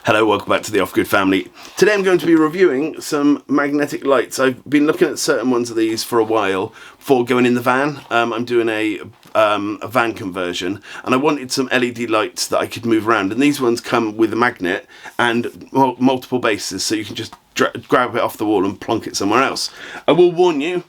Hello, welcome back to the Off-Grid family. Today I'm going to be reviewing some magnetic lights. I've been looking at certain ones of these for a while before going in the van. I'm doing a van conversion and I wanted some LED lights that I could move around, and these ones come with a magnet and multiple bases, so you can just grab it off the wall and plonk it somewhere else. I will warn you,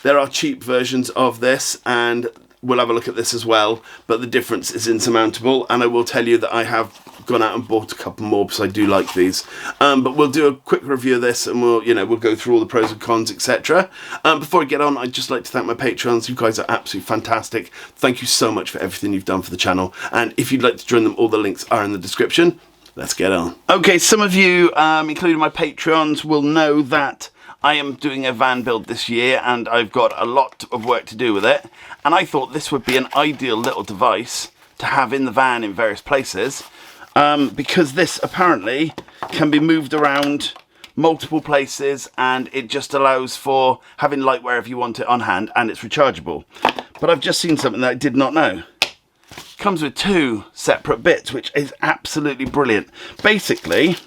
there are cheap versions of this and we'll have a look at this as well, but the difference is insurmountable, and I will tell you that I have gone out and bought a couple more because I do like these. But we'll do a quick review of this and we'll go through all the pros and cons, etc. Before I get on, I'd just like to thank my patrons. You guys are absolutely fantastic. Thank you so much for everything you've done for the channel, and if you'd like to join them, all the links are in the description. Let's get on. Okay, some of you, including my patrons, will know that I am doing a van build this year and I've got a lot of work to do with it, and I thought this would be an ideal little device to have in the van in various places, because this apparently can be moved around multiple places and it just allows for having light wherever you want it on hand, and it's rechargeable. But I've just seen something that I did not know. It comes with two separate bits, which is absolutely brilliant. Basically,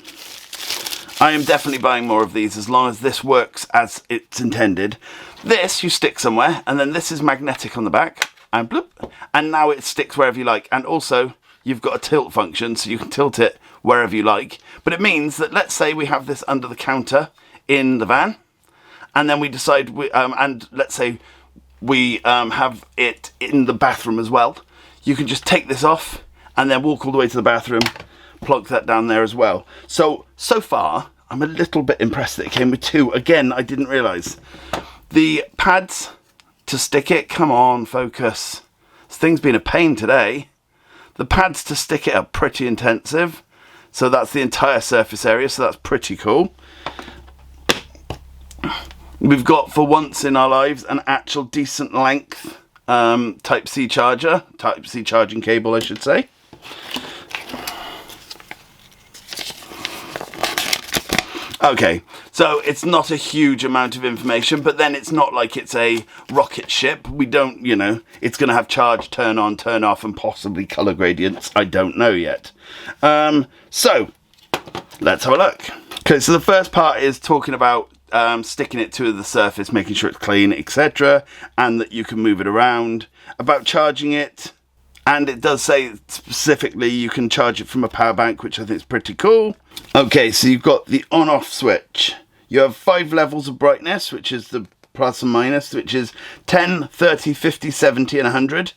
I am definitely buying more of these as long as this works as it's intended. This you stick somewhere, and then this is magnetic on the back, and bloop, and now it sticks wherever you like. And also, you've got a tilt function, so you can tilt it wherever you like. But it means that, let's say we have this under the counter in the van, and then we decide, and let's say we have it in the bathroom as well. You can just take this off, and then walk all the way to the bathroom, plug that down there as well. So far, I'm a little bit impressed that it came with two. Again, I didn't realise. The pads to stick it, come on, focus. This thing's been a pain today. The pads to stick it are pretty intensive. So that's the entire surface area, so that's pretty cool. We've got, for once in our lives, an actual decent length Type-C charger. Type-C charging cable, I should say. Okay, so it's not a huge amount of information, but then it's not like it's a rocket ship. We don't, it's going to have charge, turn on, turn off, and possibly color gradients. I don't know yet. So, let's have a look. Okay, so the first part is talking about sticking it to the surface, making sure it's clean, etc., and that you can move it around. About charging it. And it does say specifically you can charge it from a power bank, which I think is pretty cool. Okay, so you've got the on-off switch. You have 5 levels of brightness, which is the plus and minus, which is 10, 30, 50, 70, and 100.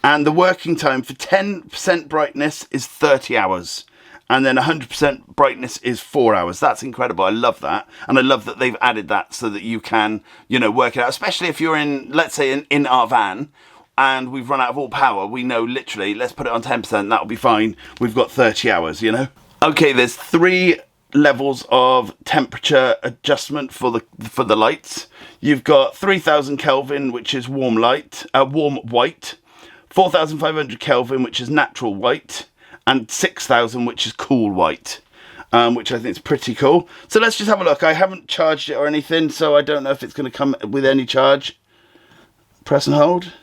And the working time for 10% brightness is 30 hours. And then 100% brightness is 4 hours. That's incredible. I love that. And I love that they've added that so that you can, work it out. Especially if you're in, let's say, in our van, and we've run out of all power, we know literally, let's put it on 10%, that'll be fine. We've got 30 hours, Okay, there's 3 levels of temperature adjustment for the lights. You've got 3000 Kelvin, which is warm white, 4500 Kelvin, which is natural white, and 6000, which is cool white, which I think is pretty cool. So let's just have a look. I haven't charged it or anything, so I don't know if it's going to come with any charge. Press and hold.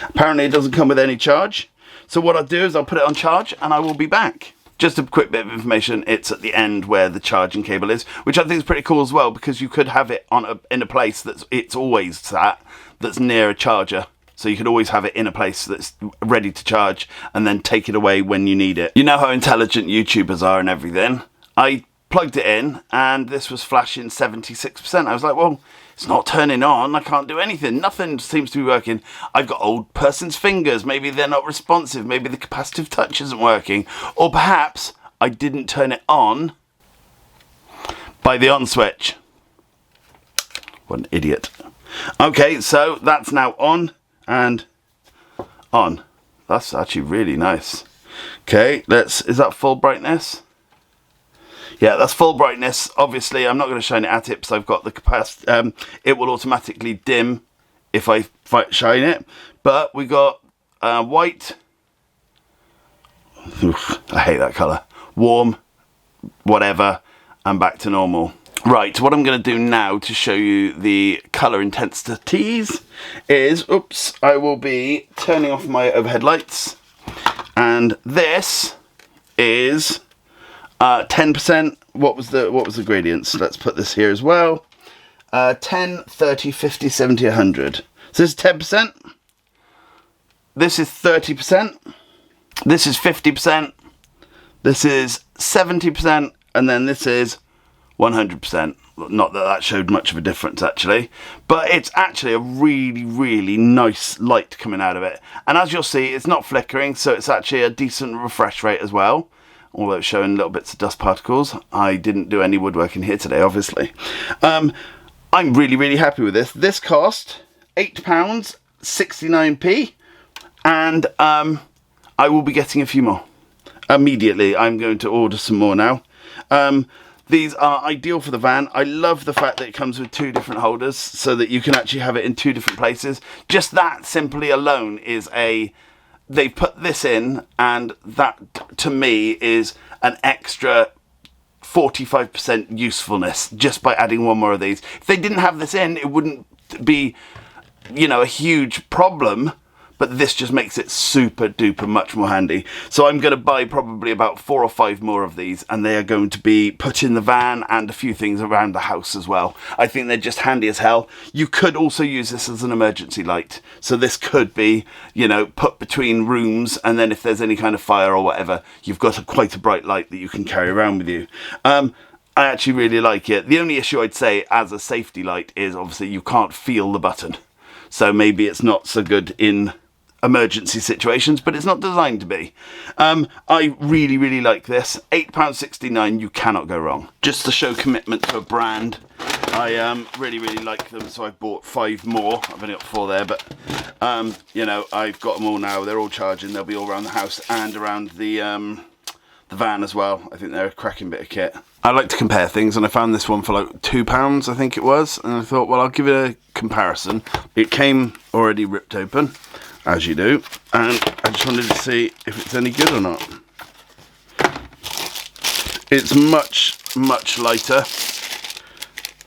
Apparently it doesn't come with any charge. So what I'll do is I'll put it on charge and I will be back. Just a quick bit of information, it's at the end where the charging cable is, which I think is pretty cool as well, because you could have it in a place it's always sat, that's near a charger. So you could always have it in a place that's ready to charge and then take it away when you need it. You know how intelligent YouTubers are and everything. I plugged it in and this was flashing 76%. I was like, well, it's not turning on. I can't do anything. Nothing seems to be working. I've got old person's fingers. Maybe they're not responsive. Maybe the capacitive touch isn't working. Or perhaps I didn't turn it on by the on switch. What an idiot. Okay, so that's now on and on. That's actually really nice. Okay, is that full brightness? Yeah, that's full brightness. Obviously, I'm not going to shine it at it because I've got the capacity. It will automatically dim if I shine it. But we got white. Oof, I hate that colour. Warm, whatever, and back to normal. Right, what I'm going to do now to show you the colour intensities is, I will be turning off my overhead lights. And this is 10%. What was the gradients? Let's put this here as well. 10, 30, 50, 70, 100. So this is 10%. This is 30%. This is 50%. This is 70%. And then this is 100%. Not that that showed much of a difference actually, but it's actually a really, really nice light coming out of it. And as you'll see, it's not flickering, so it's actually a decent refresh rate as well. Although it's showing little bits of dust particles. I didn't do any woodworking here today, obviously. I'm really, really happy with this. This cost £8, 69p, and I will be getting a few more immediately. I'm going to order some more now. These are ideal for the van. I love the fact that it comes with 2 different holders so that you can actually have it in 2 different places. Just that simply alone is they put this in, and that to me is an extra 45% usefulness just by adding one more of these. If they didn't have this in, it wouldn't be, you know, a huge problem, but this just makes it super duper much more handy. So I'm going to buy probably about 4 or 5 more of these, and they are going to be put in the van and a few things around the house as well. I think they're just handy as hell. You could also use this as an emergency light. So this could be, you know, put between rooms, and then if there's any kind of fire or whatever, you've got quite a bright light that you can carry around with you. I actually really like it. The only issue I'd say as a safety light is obviously you can't feel the button. So maybe it's not so good in emergency situations, but it's not designed to be. I really, really like this. £8.69, you cannot go wrong. Just to show commitment to a brand, I really, really like them, so I bought 5 more. I've only got 4 there, but you know, I've got them all now. They're all charging. They'll be all around the house and around the van as well. I think they're a cracking bit of kit. I like to compare things, and I found this one for like £2, I think it was, and I thought, well, I'll give it a comparison. It came already ripped open, as you do, and I just wanted to see if it's any good or not. It's much, much lighter,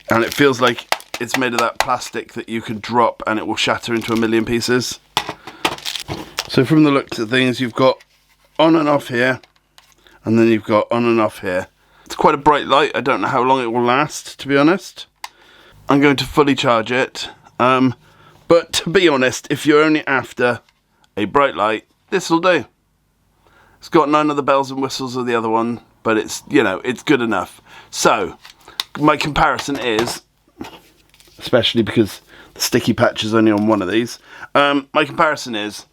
and it feels like it's made of that plastic that you can drop and it will shatter into a million pieces. So from the looks of things, you've got on and off here, and then you've got on and off here. It's quite a bright light. I don't know how long it will last, to be honest. I'm going to fully charge it. But to be honest, if you're only after a bright light, this will do. It's got none of the bells and whistles of the other one, but it's, you know, it's good enough. So, my comparison is, especially because the sticky patch is only on one of these, my comparison is,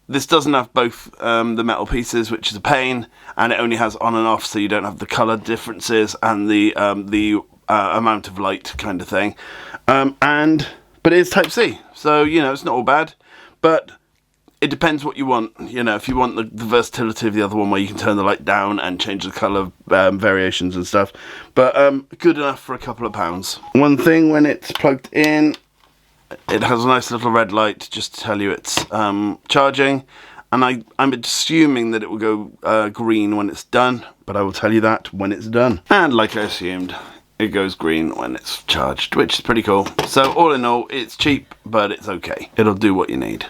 this doesn't have both the metal pieces, which is a pain, and it only has on and off, so you don't have the colour differences and the amount of light kind of thing. But it is Type-C, so, you know, it's not all bad, but it depends what you want. You know, if you want the versatility of the other one where you can turn the light down and change the colour variations and stuff, but good enough for a couple of pounds. One thing, when it's plugged in, it has a nice little red light just to tell you it's charging, and I'm assuming that it will go green when it's done, but I will tell you that when it's done. And like I assumed, it goes green when it's charged, which is pretty cool. So all in all, it's cheap, but it's okay. It'll do what you need.